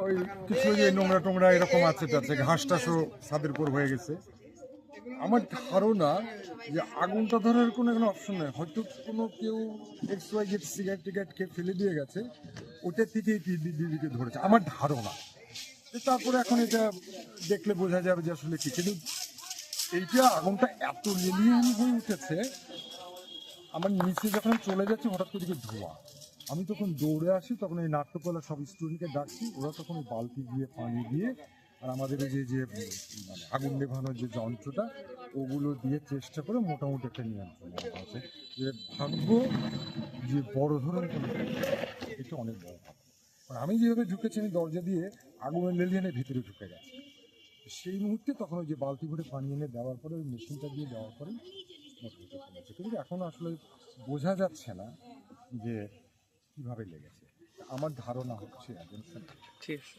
ওই কিছু যে নোংরা টোংরা এরকম আছে টাছে, ঘাস টাসও ছাদের উপর হয়ে গেছে। আমার ধারণা যে আগুনটা ধরার কোনো এখানে অপশন নেই, হয়তো কোনো কেউ XYZ সিগারেট টিগারেট খেয়ে ফেলে দিয়ে গেছে, ওটা থেকেই দিদিকে ধরেছে আমার ধারণা। তারপরে এখন এটা দেখলে বোঝা যাবে যে আসলে কি, কিন্তু এইটা আগুনটা এত লেলিয়ান হয়ে উঠেছে, আমার নিচে যখন চলে যাচ্ছে হঠাৎ করে দিকে ধোঁয়া। আমি তখন দৌড়ে আসি, তখন এই নাট্যকলা সব স্টুডেন্টকে ডাকছি, ওরা তখন ওই বালতি দিয়ে পানি দিয়ে আর আমাদের এই যে যে মানে আগুন নেভানোর যে যন্ত্রটা ওগুলো দিয়ে চেষ্টা করে মোটামুটি একটা নিয়ন্ত্রণ আনা হয়েছে। যে ভাগ্য যে বড় ধরনের কোনো এটা অনেক বড় ভাগ্য। আর আমি যেভাবে ঢুকেছি, আমি দরজা দিয়ে আগুনের লেলিয়ানের ভিতরে ঢুকে গেছি সেই মুহূর্তে, তখন ওই যে বালতি ভরে পানি এনে দেওয়ার পরে ওই মেশিনটা দিয়ে দেওয়ার পরে মোটামুটি কমেছে। কিন্তু এখন আসলে বোঝা যাচ্ছে না যে কীভাবে লেগেছে। আমার ধারণা হচ্ছে একজন ঠিক আছে।